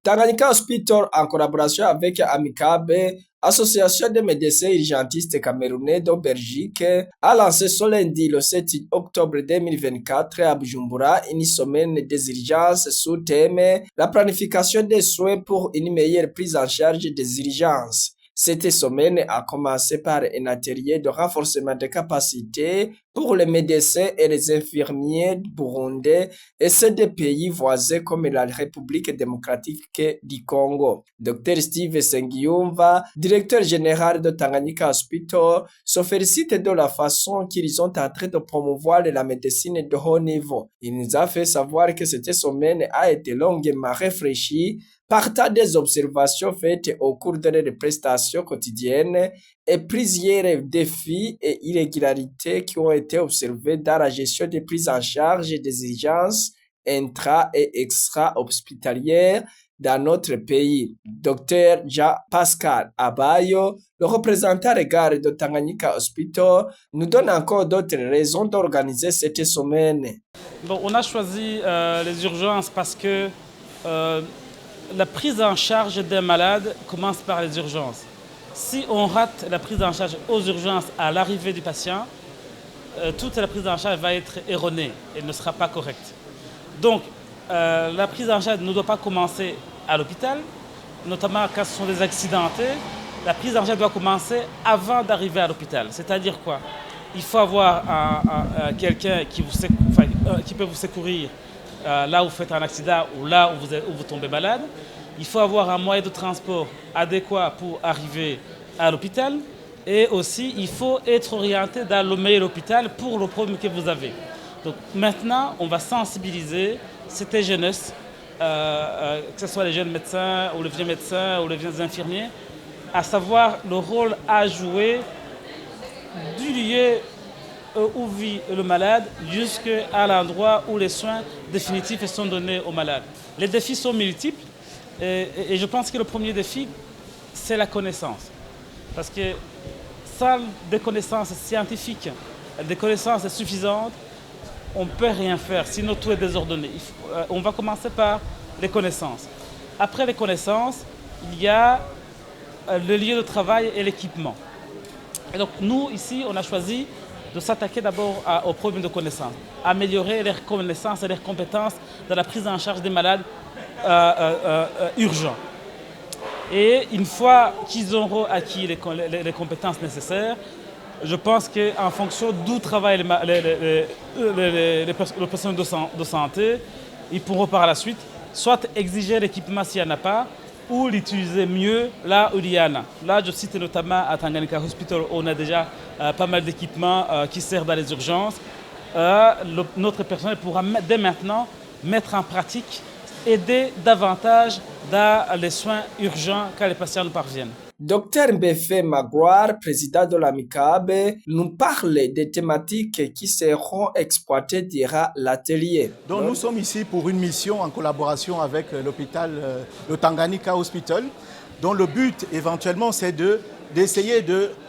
Tanganyika Hospital, en collaboration avec Amicabe, association des médecins urgentistes camerounais de Belgique, a lancé ce lundi le 7 octobre 2024 à Bujumbura une semaine des urgences sous thème la planification des soins pour une meilleure prise en charge des urgences. Cette semaine a commencé par un atelier de renforcement de capacités pour les médecins et les infirmiers burundais et ceux des pays voisins comme la République démocratique du Congo. Dr Steve Sengiyumva, directeur général de Tanganyika Hospital, se félicite de la façon qu'ils sont en train de promouvoir la médecine de haut niveau. Il nous a fait savoir que cette semaine a été longuement réfléchie, partant des observations faites au cours de leurs prestations quotidiennes et plusieurs défis et irrégularités qui ont été observés dans la gestion des prises en charge des urgences intra- et extra-hospitalières dans notre pays. Dr Jean-Pascal Abayo, le représentant légal de Tanganyika Hospital, nous donne encore d'autres raisons d'organiser cette semaine. Bon, on a choisi les urgences parce que la prise en charge des malades commence par les urgences. Si on rate la prise en charge aux urgences à l'arrivée du patient, toute la prise en charge va être erronée et ne sera pas correcte. Donc, la prise en charge ne doit pas commencer à l'hôpital, notamment quand ce sont des accidentés. La prise en charge doit commencer avant d'arriver à l'hôpital. C'est-à-dire quoi? Il faut avoir quelqu'un qui peut vous secourir là où vous faites un accident ou là où vous tombez malade. Il faut avoir un moyen de transport adéquat pour arriver à l'hôpital. Et aussi, il faut être orienté dans le meilleur hôpital pour le problème que vous avez. Donc maintenant, on va sensibiliser cette jeunesse, que ce soit les jeunes médecins ou les vieux médecins ou les vieux infirmiers, à savoir le rôle à jouer du lieu où vit le malade jusqu'à l'endroit où les soins définitifs sont donnés au malade. Les défis sont multiples et je pense que le premier défi, c'est la connaissance. Parce que sans des connaissances scientifiques, des connaissances suffisantes, on ne peut rien faire, sinon tout est désordonné. On va commencer par les connaissances. Après les connaissances, il y a le lieu de travail et l'équipement. Et donc nous, ici, on a choisi de s'attaquer d'abord aux problèmes de connaissances, améliorer leurs connaissances et leurs compétences dans la prise en charge des malades urgents. Et une fois qu'ils auront acquis les compétences nécessaires, je pense qu'en fonction d'où travaillent le personnel de santé, ils pourront par la suite soit exiger l'équipement s'il n'y en a pas, ou l'utiliser mieux là où il y en a. Là, je cite notamment à Tanganyika Hospital, on a déjà pas mal d'équipements qui servent dans les urgences. Notre personnel pourra dès maintenant mettre en pratique, aider davantage dans les soins urgents quand les patients nous parviennent. Dr Mbefe Magloire, président de l'Amicabe, nous parle des thématiques qui seront exploitées durant l'atelier. Donc nous sommes ici pour une mission en collaboration avec l'hôpital, le Tanganyika Hospital, dont le but éventuellement c'est d'essayer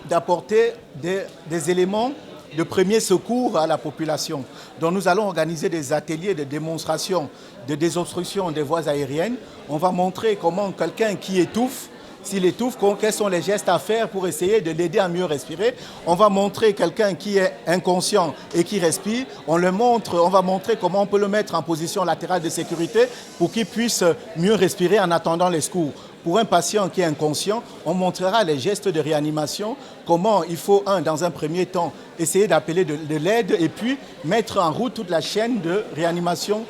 d'apporter des éléments de premier secours à la population. Donc nous allons organiser des ateliers de démonstration de désobstruction des voies aériennes. On va montrer comment quelqu'un qui étouffe, s'il étouffe, quels sont les gestes à faire pour essayer de l'aider à mieux respirer. On va montrer quelqu'un qui est inconscient et qui respire. On va montrer comment on peut le mettre en position latérale de sécurité pour qu'il puisse mieux respirer en attendant les secours. Pour un patient qui est inconscient, on montrera les gestes de réanimation, comment il faut, dans un premier temps, essayer d'appeler de l'aide et puis mettre en route toute la chaîne de réanimation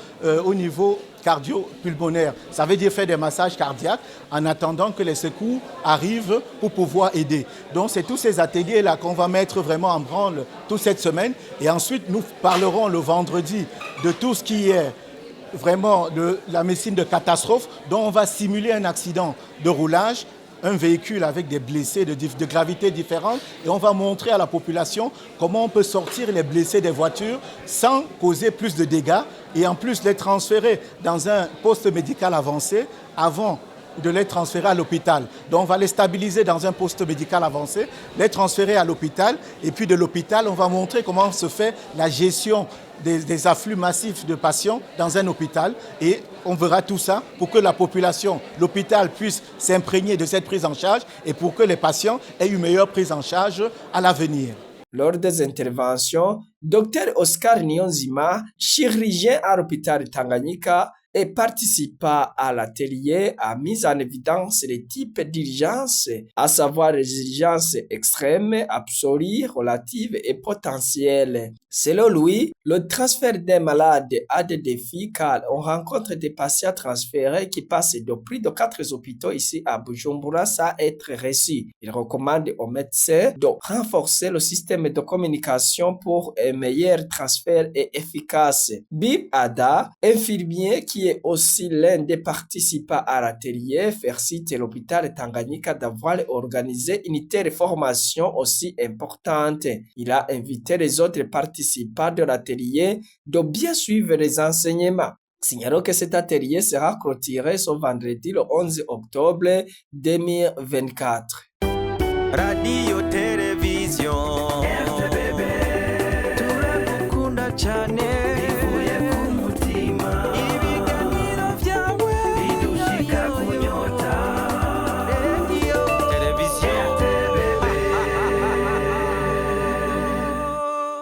au niveau cardio-pulmonaire. Ça veut dire faire des massages cardiaques en attendant que les secours arrivent pour pouvoir aider. Donc c'est tous ces ateliers-là qu'on va mettre vraiment en branle toute cette semaine. Et ensuite, nous parlerons le vendredi de tout ce qui est vraiment de la médecine de catastrophe, dont on va simuler un accident de roulage, un véhicule avec des blessés de gravité différente, et on va montrer à la population comment on peut sortir les blessés des voitures sans causer plus de dégâts et en plus les transférer dans un poste médical avancé avant de les transférer à l'hôpital. Donc on va les stabiliser dans un poste médical avancé, les transférer à l'hôpital et puis de l'hôpital, on va montrer comment se fait la gestion des afflux massifs de patients dans un hôpital et on verra tout ça pour que la population, l'hôpital puisse s'imprégner de cette prise en charge et pour que les patients aient une meilleure prise en charge à l'avenir. Lors des interventions, Dr Oscar Niyonzima, chirurgien à l'hôpital de Tanganyika, et participa à l'atelier a mis en évidence les types d'urgences, à savoir les urgences extrêmes, absolues, relatives et potentielles. Selon lui, le transfert des malades a des défis car on rencontre des patients transférés qui passent de plus de 4 hôpitaux ici à Bujumbura sans être reçus. Il recommande aux médecins de renforcer le système de communication pour un meilleur transfert et efficace. Bib Ada, infirmier qui est aussi l'un des participants à l'atelier, félicite l'hôpital Tanganyika d'avoir organisé une telle formation aussi importante. Il a invité les autres participants de l'atelier de bien suivre les enseignements. Signalons que cet atelier sera clôturé ce vendredi le 11 octobre 2024. Radio Télévision